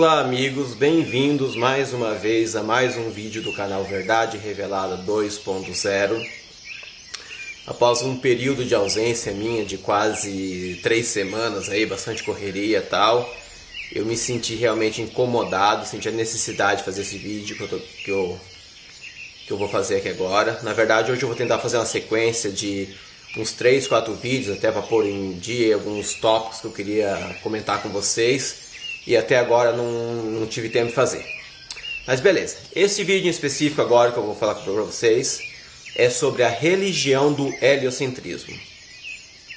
Olá amigos, bem-vindos mais uma vez a mais um vídeo do canal Verdade Revelada 2.0. Após um período de ausência minha de quase 3 semanas, aí, bastante correria e tal, eu me senti realmente incomodado, senti a necessidade de fazer esse vídeo que eu vou fazer aqui agora. Na verdade, hoje eu vou tentar fazer uma sequência de uns 3, 4 vídeos, até para pôr em dia alguns tópicos que eu queria comentar com vocês. E até agora não tive tempo de fazer. Mas beleza, esse vídeo em específico agora que eu vou falar para vocês é sobre a religião do heliocentrismo.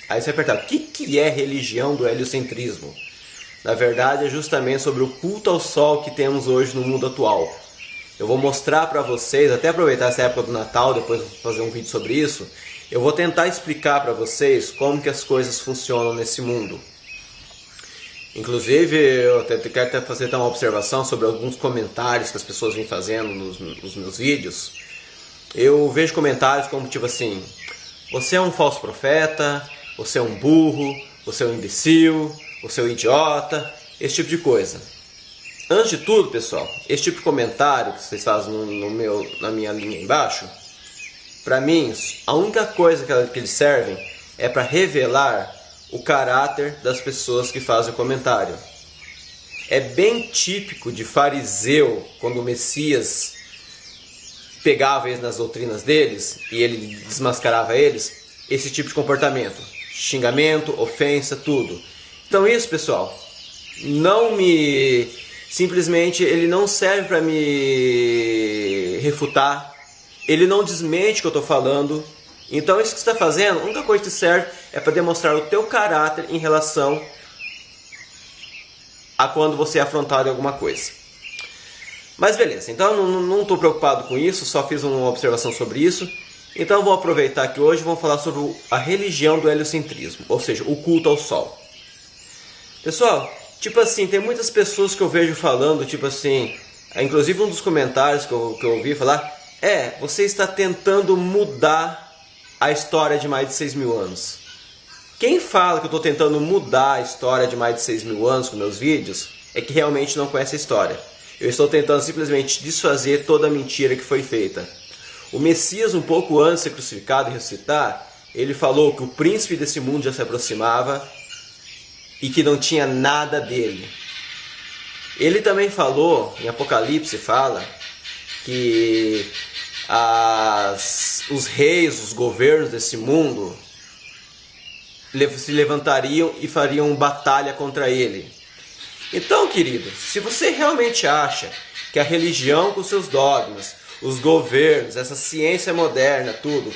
Aí você vai perguntar, o que é religião do heliocentrismo? Na verdade é justamente sobre o culto ao sol que temos hoje no mundo atual. Eu vou mostrar para vocês, até aproveitar essa época do Natal, depois vou fazer um vídeo sobre isso. Eu vou tentar explicar para vocês como que as coisas funcionam nesse mundo. Inclusive, eu quero até fazer uma observação sobre alguns comentários que as pessoas vêm fazendo nos meus vídeos. Eu vejo comentários como tipo assim: você é um falso profeta, você é um burro, você é um imbecil, você é um idiota, esse tipo de coisa. Antes de tudo, pessoal, esse tipo de comentário que vocês fazem na minha linha embaixo, para mim, a única coisa que eles servem é para revelar o caráter das pessoas que fazem o comentário. É bem típico de fariseu, quando o Messias pegava eles nas doutrinas deles e ele desmascarava eles, esse tipo de comportamento, xingamento, ofensa, tudo. Então isso, pessoal, simplesmente ele não serve para me refutar, ele não desmente o que eu estou falando. Então isso que você está fazendo, a única coisa que serve é para demonstrar o teu caráter em relação a quando você é afrontado em alguma coisa. Mas beleza, então não estou preocupado com isso, só fiz uma observação sobre isso. Então vou aproveitar que hoje vamos falar sobre a religião do heliocentrismo, ou seja, o culto ao sol. Pessoal, tipo assim, tem muitas pessoas que eu vejo falando, tipo assim, inclusive um dos comentários que eu ouvi falar, você está tentando mudar a história de mais de 6.000 anos. Quem fala que eu estou tentando mudar a história de mais de 6.000 anos com meus vídeos é que realmente não conhece a história. Eu estou tentando simplesmente desfazer toda a mentira que foi feita. O Messias, um pouco antes de ser crucificado e ressuscitar, ele falou que o príncipe desse mundo já se aproximava e que não tinha nada dele. Ele também falou, em Apocalipse fala, que os reis, os governos desse mundo se levantariam e fariam batalha contra ele. Então, querido, se você realmente acha que a religião com seus dogmas, os governos, essa ciência moderna, tudo,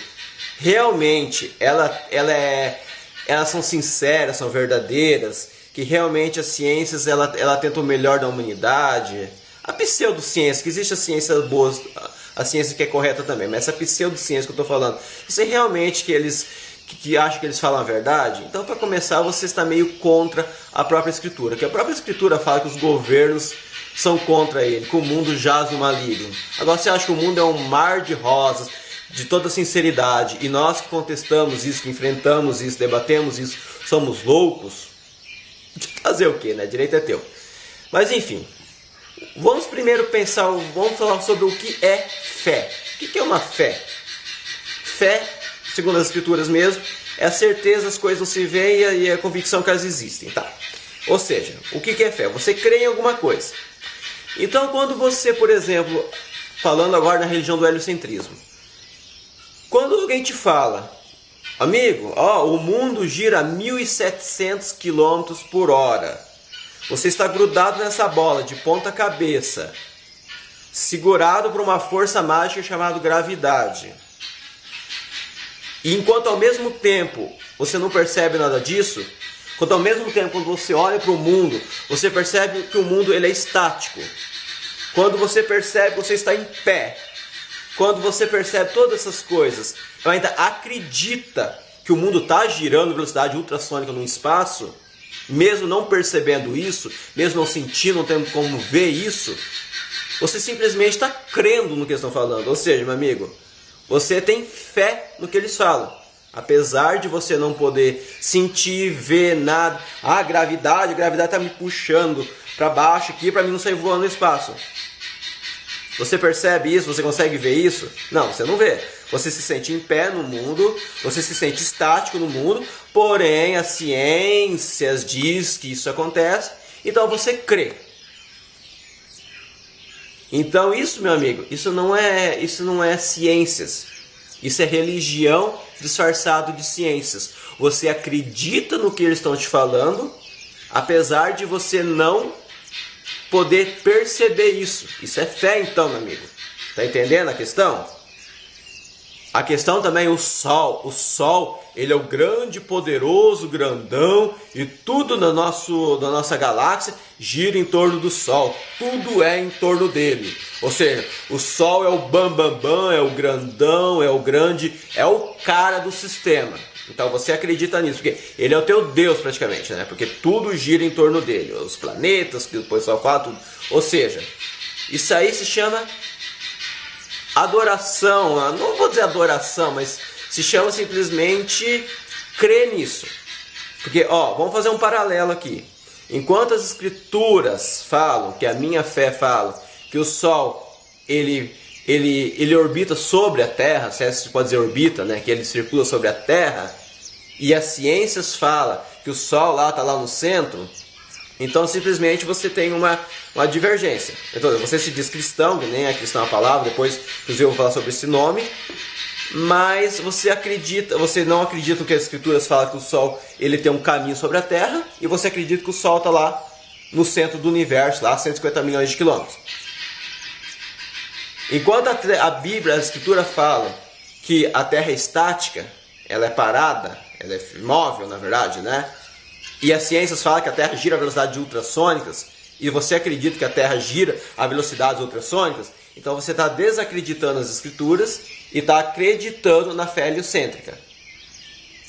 realmente elas são sinceras, são verdadeiras, que realmente as ciências ela tenta o melhor da humanidade, a pseudociência, que existe a ciência boa, a ciência que é correta também, mas essa pseudociência que eu estou falando, você realmente que acha que eles falam a verdade? Então, para começar, você está meio contra a própria Escritura, que a própria Escritura fala que os governos são contra ele, que o mundo jaz no maligno. Agora, você acha que o mundo é um mar de rosas, de toda sinceridade, e nós que contestamos isso, que enfrentamos isso, debatemos isso, somos loucos? De fazer o quê, né? Direito é teu. Mas, enfim, vamos primeiro vamos falar sobre o que é fé. O que é uma fé? Fé, segundo as escrituras mesmo, é a certeza das coisas não se veem e a convicção que elas existem, tá? Ou seja, o que é fé? Você crê em alguma coisa. Então, quando você, por exemplo, falando agora na religião do heliocentrismo, quando alguém te fala, amigo, o mundo gira a 1.700 km por hora, você está grudado nessa bola de ponta cabeça, segurado por uma força mágica chamada gravidade. E enquanto ao mesmo tempo você não percebe nada disso, enquanto ao mesmo tempo quando você olha para o mundo, você percebe que o mundo ele é estático. Quando você percebe que você está em pé, quando você percebe todas essas coisas, ainda acredita que o mundo está girando em velocidade ultrassônica no espaço, mesmo não percebendo isso, mesmo não sentindo, não tendo como ver isso, você simplesmente está crendo no que eles estão falando. Ou seja, meu amigo, você tem fé no que eles falam. Apesar de você não poder sentir, ver nada. A gravidade está me puxando para baixo aqui para mim não sair voando no espaço. Você percebe isso? Você consegue ver isso? Não, você não vê. Você se sente em pé no mundo, você se sente estático no mundo, porém as ciências diz que isso acontece, então você crê. Então isso, meu amigo, isso não é ciências. Isso é religião disfarçado de ciências. Você acredita no que eles estão te falando, apesar de você não poder perceber isso. Isso é fé então, meu amigo. Tá entendendo a questão? A questão também, o Sol. O Sol, ele é o grande, poderoso, grandão, e tudo na nossa galáxia gira em torno do Sol. Tudo é em torno dele. Ou seja, o Sol é o bambambam, é o grandão, é o grande, é o cara do sistema. Então você acredita nisso, porque ele é o teu Deus praticamente, né? Porque tudo gira em torno dele. Os planetas, que o pessoal fala, tudo. Ou seja, isso aí se chama adoração. Não vou dizer adoração, mas se chama simplesmente crer nisso. Porque, vamos fazer um paralelo aqui. Enquanto as escrituras falam, que a minha fé fala, que o Sol, ele orbita sobre a Terra, se se pode dizer orbita, né? Que ele circula sobre a Terra, e as ciências falam que o Sol está lá no centro, então simplesmente você tem uma divergência. Então você se diz cristão, que nem é cristão a palavra, depois inclusive eu vou falar sobre esse nome, mas você não acredita que as escrituras falam que o Sol ele tem um caminho sobre a Terra, e você acredita que o Sol está lá no centro do universo, lá a 150 milhões de quilômetros. Enquanto a Bíblia, a Escritura fala que a Terra é estática, ela é parada, ela é imóvel na verdade, né? E as ciências falam que a Terra gira a velocidades ultrassônicas, e você acredita que a Terra gira a velocidades ultrassônicas, então você está desacreditando as Escrituras e está acreditando na fé heliocêntrica.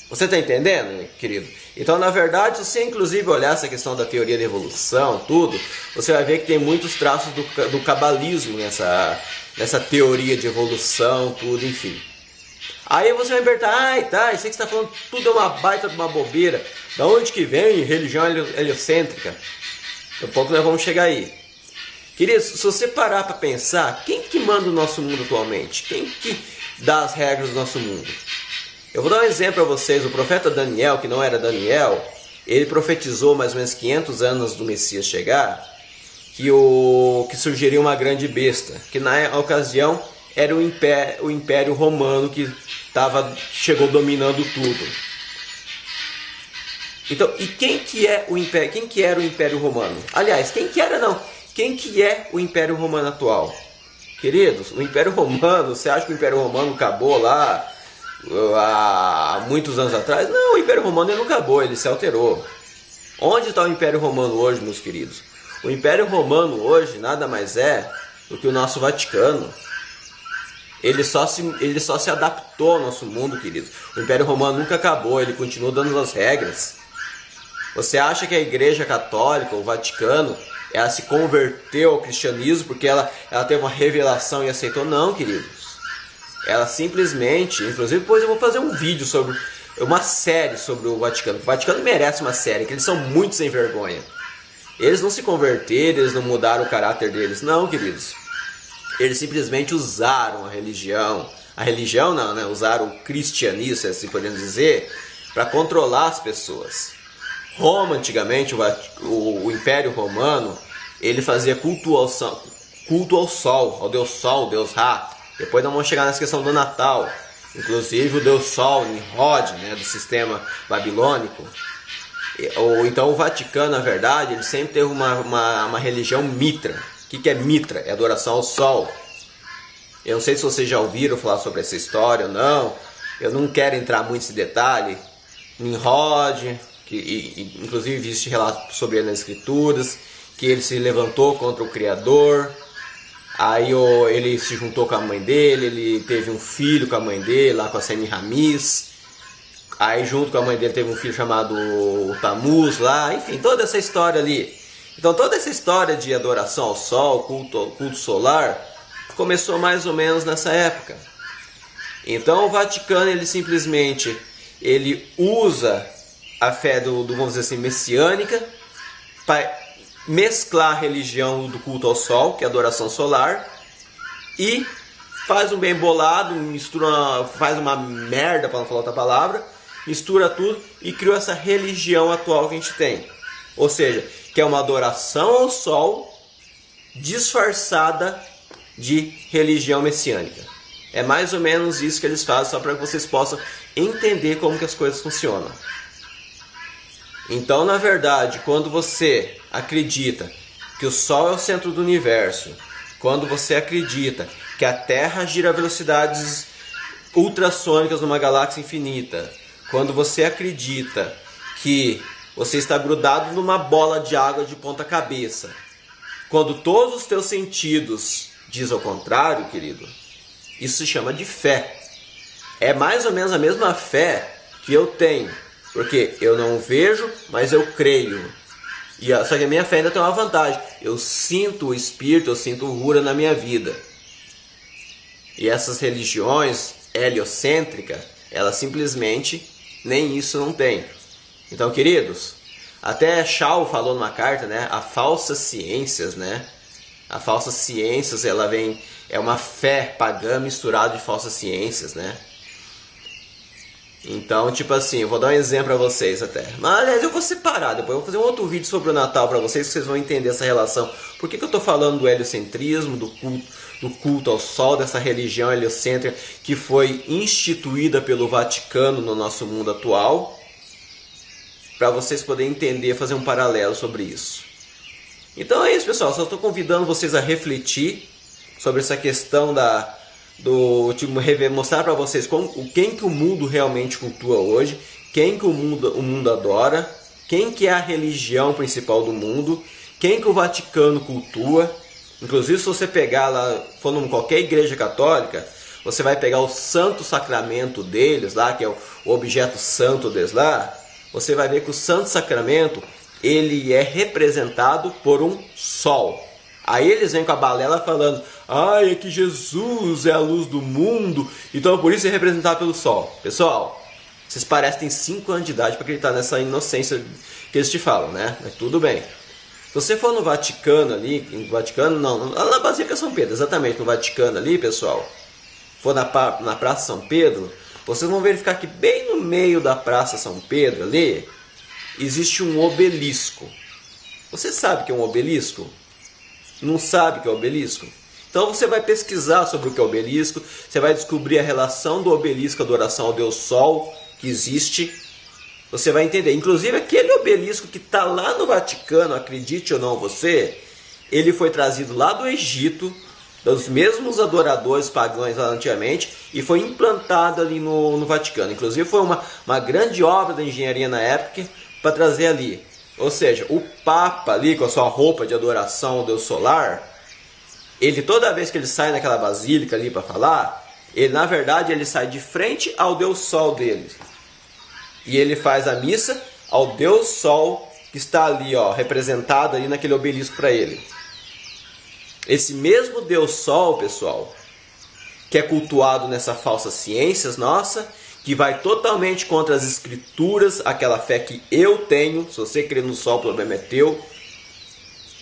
Você está entendendo, querido? Então, na verdade, se você inclusive olhar essa questão da teoria da evolução, tudo, você vai ver que tem muitos traços do cabalismo nessa teoria de evolução, tudo, enfim. Aí você vai me perguntar, tá, isso aí que você está falando tudo é uma baita de uma bobeira. Da onde que vem religião heliocêntrica? Daqui a pouco nós vamos chegar aí. Queridos, se você parar para pensar, quem que manda o nosso mundo atualmente? Quem que dá as regras do nosso mundo? Eu vou dar um exemplo para vocês. O profeta Daniel, que não era Daniel, ele profetizou mais ou menos 500 anos do Messias chegar, que surgiria uma grande besta, que na ocasião era o Império Romano que chegou dominando tudo. Então, e quem que era o Império Romano? Aliás, quem que é o Império Romano atual? Queridos, o Império Romano, você acha que o Império Romano acabou lá há muitos anos atrás? Não, o Império Romano não acabou, ele se alterou. Onde está o Império Romano hoje, meus queridos? O Império Romano hoje nada mais é do que o nosso Vaticano. Ele só se adaptou ao nosso mundo, queridos. O Império Romano nunca acabou, ele continua dando as regras. Você acha que a Igreja Católica, o Vaticano, ela se converteu ao cristianismo porque ela teve uma revelação e aceitou? Não, queridos. Ela simplesmente, inclusive depois eu vou fazer um vídeo sobre uma série sobre o Vaticano. O Vaticano merece uma série, que eles são muito sem vergonha. Eles não se converteram, eles não mudaram o caráter deles, não, queridos. Eles simplesmente usaram a religião não, né? Usaram o cristianismo, se assim podemos dizer, para controlar as pessoas. Roma, antigamente, o Império Romano, ele fazia culto ao Sol, ao Deus Sol, ao Deus Ra. Depois nós vamos chegar nessa questão do Natal. Inclusive o Deus Sol, Nimrod, né, do sistema babilônico. Então o Vaticano, na verdade, ele sempre teve uma religião mitra. O que é mitra? É adoração ao Sol. Eu não sei se vocês já ouviram falar sobre essa história ou não. Eu não quero entrar muito nesse detalhe. Nimrod, inclusive existe relato sobre ele nas escrituras, que ele se levantou contra o Criador. Aí ele se juntou com a mãe dele, ele teve um filho com a mãe dele, lá com a Semiramis. Aí junto com a mãe dele teve um filho chamado Tamuz lá, enfim, toda essa história ali. Então toda essa história de adoração ao sol, culto solar, começou mais ou menos nessa época. Então o Vaticano, ele simplesmente usa a fé vamos dizer assim, messiânica, mesclar a religião do culto ao sol, que é a adoração solar, e faz um bem bolado, mistura, faz uma merda, para não falar outra palavra, mistura tudo e criou essa religião atual que a gente tem. Ou seja, que é uma adoração ao sol disfarçada de religião messiânica. É mais ou menos isso que eles fazem, só para que vocês possam entender como que as coisas funcionam. Então, na verdade, quando você acredita que o Sol é o centro do universo, quando você acredita que a Terra gira a velocidades ultrassônicas numa galáxia infinita, quando você acredita que você está grudado numa bola de água de ponta cabeça, quando todos os teus sentidos dizem ao contrário, querido, isso se chama de fé. É mais ou menos a mesma fé que eu tenho. Porque eu não vejo, mas eu creio. Só que a minha fé ainda tem uma vantagem. Eu sinto o Espírito, eu sinto o Rura na minha vida. E essas religiões heliocêntricas, elas simplesmente nem isso não tem. Então, queridos, até Shaw falou numa carta, né? A falsas ciências, né? A falsas ciências, ela vem... É uma fé pagã misturada de falsas ciências, né? Então, tipo assim, eu vou dar um exemplo pra vocês até. Mas, aliás, eu vou separar, depois eu vou fazer um outro vídeo sobre o Natal pra vocês, que vocês vão entender essa relação. Por que eu tô falando do heliocentrismo, do culto ao sol, dessa religião heliocêntrica que foi instituída pelo Vaticano no nosso mundo atual, pra vocês poderem entender, fazer um paralelo sobre isso. Então é isso, pessoal, só estou convidando vocês a refletir sobre essa questão mostrar para vocês quem que o mundo realmente cultua hoje, quem que o mundo adora, quem que é a religião principal do mundo, quem que o Vaticano cultua. Inclusive, se você pegar lá, for em qualquer igreja católica, você vai pegar o santo sacramento deles lá, que é o objeto santo deles lá, você vai ver que o santo sacramento, ele é representado por um sol. Aí eles vêm com a balela falando, é que Jesus é a luz do mundo, então por isso é representado pelo sol. Pessoal, vocês parecem ter 5 anos de idade para acreditar nessa inocência que eles te falam, né? Mas tudo bem. Se você for no Vaticano ali, na Basílica São Pedro, exatamente, no Vaticano ali, pessoal, for na Praça São Pedro, vocês vão verificar que bem no meio da Praça São Pedro ali, existe um obelisco. Você sabe o que é um obelisco? Não sabe o que é o obelisco? Então você vai pesquisar sobre o que é o obelisco, você vai descobrir a relação do obelisco, a adoração ao Deus Sol que existe. Você vai entender. Inclusive aquele obelisco que está lá no Vaticano, acredite ou não você, ele foi trazido lá do Egito, dos mesmos adoradores pagãos lá antigamente, e foi implantado ali no Vaticano. Inclusive foi uma grande obra da engenharia na época para trazer ali. Ou seja, o Papa ali com a sua roupa de adoração ao Deus solar, ele toda vez que ele sai naquela basílica ali para falar, ele na verdade ele sai de frente ao Deus Sol dele. E ele faz a missa ao Deus Sol que está ali, ó, representado ali naquele obelisco para ele. Esse mesmo Deus Sol, pessoal, que é cultuado nessa falsa ciências nossa, que vai totalmente contra as escrituras, aquela fé que eu tenho. Se você crê no sol, o problema é teu.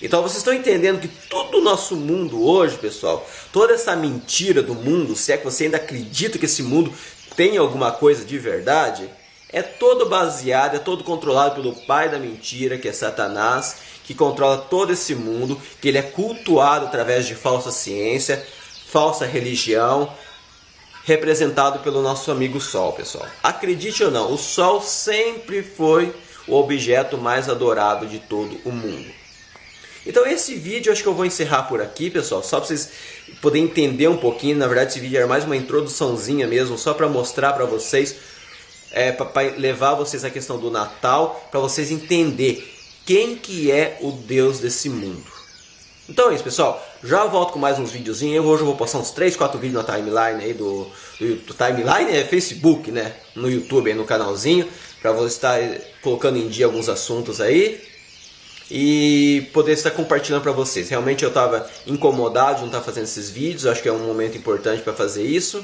Então vocês estão entendendo que todo o nosso mundo hoje, pessoal, toda essa mentira do mundo, se é que você ainda acredita que esse mundo tem alguma coisa de verdade, é todo baseado, é todo controlado pelo pai da mentira, que é Satanás, que controla todo esse mundo, que ele é cultuado através de falsa ciência, falsa religião, representado pelo nosso amigo Sol, pessoal. Acredite ou não, o Sol sempre foi o objeto mais adorado de todo o mundo. Então esse vídeo eu acho que eu vou encerrar por aqui, pessoal, só para vocês poderem entender um pouquinho. Na verdade esse vídeo era mais uma introduçãozinha mesmo, só para mostrar para vocês, para levar vocês à questão do Natal, para vocês entenderem quem que é o Deus desse mundo. Então é isso, pessoal. Já volto com mais uns videozinhos. Hoje eu vou postar uns 3, 4 vídeos na timeline aí do timeline é Facebook, né? No YouTube aí, no canalzinho, para você estar colocando em dia alguns assuntos aí e poder estar compartilhando para vocês. Realmente eu estava incomodado de não estar fazendo esses vídeos. Acho que é um momento importante para fazer isso.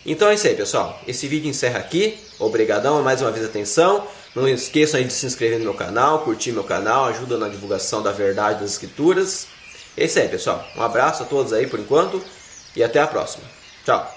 Então é isso aí, pessoal. Esse vídeo encerra aqui. Obrigadão, mais uma vez atenção. Não esqueçam aí de se inscrever no meu canal, curtir meu canal, ajuda na divulgação da verdade das escrituras. É isso aí, pessoal. Um abraço a todos aí por enquanto e até a próxima. Tchau.